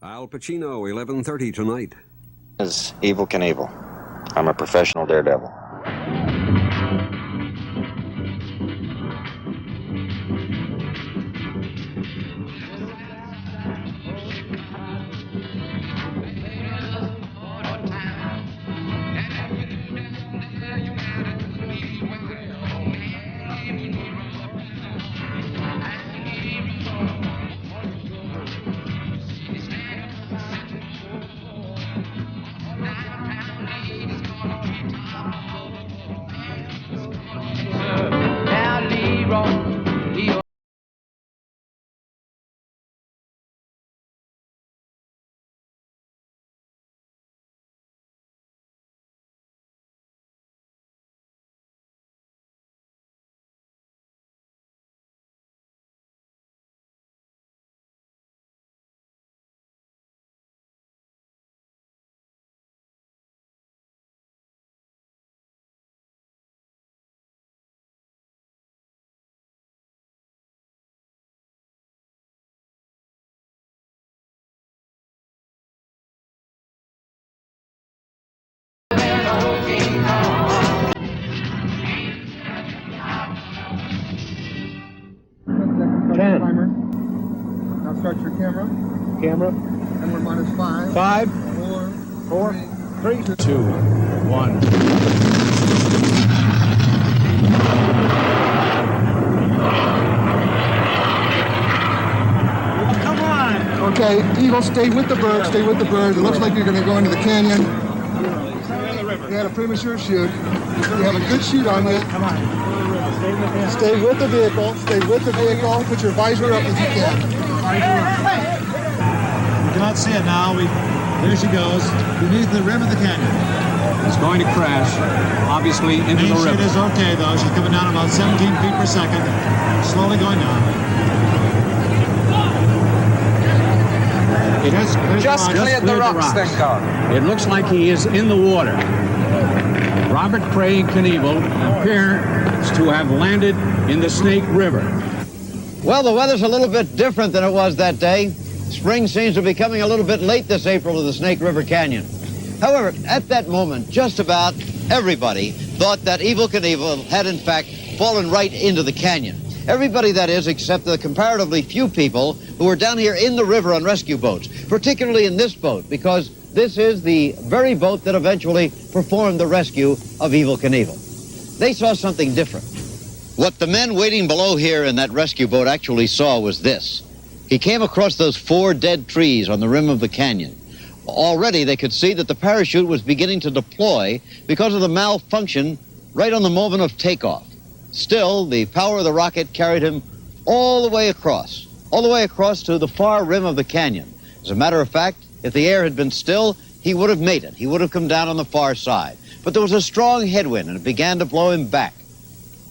Al Pacino, 11:30 tonight. Is Evel Knievel. I'm a professional daredevil. Now start your camera. And we're minus 5. 5, 4, 3, 2, 1. Come on! Okay, Evel, stay with the bird. Stay with the bird. It looks like you're going to go into the canyon. You had a premature shoot. You have a good shoot on you. Come on. Stay with the vehicle. Stay with the vehicle. Put your visor up as you can. You cannot see it now. There she goes, beneath the rim of the canyon. It's going to crash, obviously, into the river. Main sheet is okay, though. She's coming down about 17 feet per second. Slowly going down. Just cleared the rocks, thank God. It looks like he is in the water. Robert Craig Knievel appears to have landed in the Snake River. Well, the weather's a little bit different than it was that day. Spring seems to be coming a little bit late this April to the Snake River Canyon. However, at that moment, just about everybody thought that Evel Knievel had, in fact, fallen right into the canyon. Everybody, that is, except the comparatively few people who were down here in the river on rescue boats, particularly in this boat, because this is the very boat that eventually performed the rescue of Evel Knievel. They saw something different. What the men waiting below here in that rescue boat actually saw was this. He came across those 4 dead trees on the rim of the canyon. Already they could see that the parachute was beginning to deploy because of the malfunction right on the moment of takeoff. Still, the power of the rocket carried him all the way across to the far rim of the canyon. As a matter of fact, if the air had been still, he would have made it. He would have come down on the far side. But there was a strong headwind, and it began to blow him back.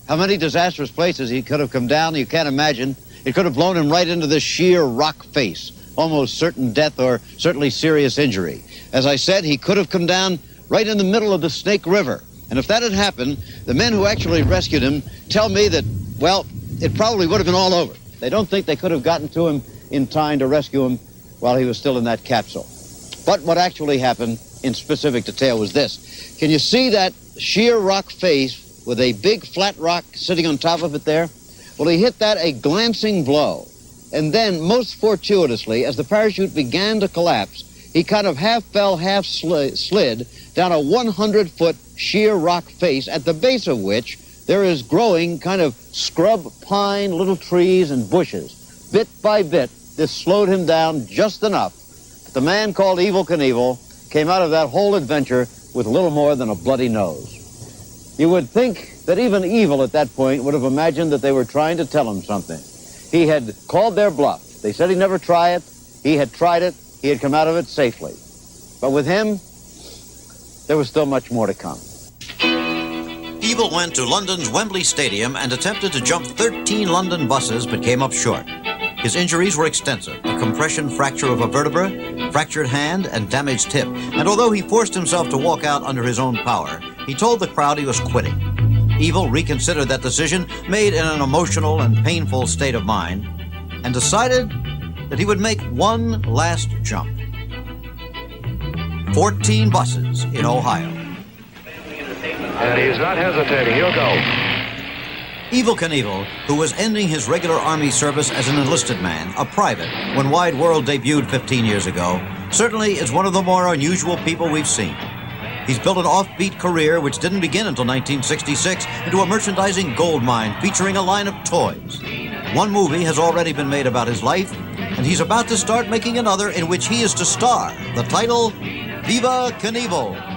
How many disastrous places he could have come down, you can't imagine. It could have blown him right into this sheer rock face, almost certain death or certainly serious injury. As I said, he could have come down right in the middle of the Snake River. And if that had happened, the men who actually rescued him tell me that, well, it probably would have been all over. They don't think they could have gotten to him in time to rescue him while he was still in that capsule. But what actually happened in specific detail was this. Can you see that sheer rock face with a big flat rock sitting on top of it there? Well, he hit that a glancing blow. And then, most fortuitously, as the parachute began to collapse, he kind of half fell, half slid down a 100-foot sheer rock face, at the base of which there is growing kind of scrub pine, little trees and bushes. Bit by bit, this slowed him down just enough that the man called Evel Knievel came out of that whole adventure with little more than a bloody nose. You would think that even Evel at that point would have imagined that they were trying to tell him something. He had called their bluff. They said he'd never try it. He had tried it. He had come out of it safely. But with him, there was still much more to come. Evel went to London's Wembley Stadium and attempted to jump 13 London buses, but came up short. His injuries were extensive: a compression fracture of a vertebra, fractured hand, and damaged hip. And although he forced himself to walk out under his own power, he told the crowd he was quitting. Evel reconsidered that decision, made in an emotional and painful state of mind, and decided that he would make one last jump. 14 buses in Ohio. And he's not hesitating. He'll go. Evel Knievel, who was ending his regular Army service as an enlisted man, a private, when Wide World debuted 15 years ago, certainly is one of the more unusual people we've seen. He's built an offbeat career which didn't begin until 1966 into a merchandising goldmine featuring a line of toys. One movie has already been made about his life, and he's about to start making another in which he is to star. The title, Viva Knievel.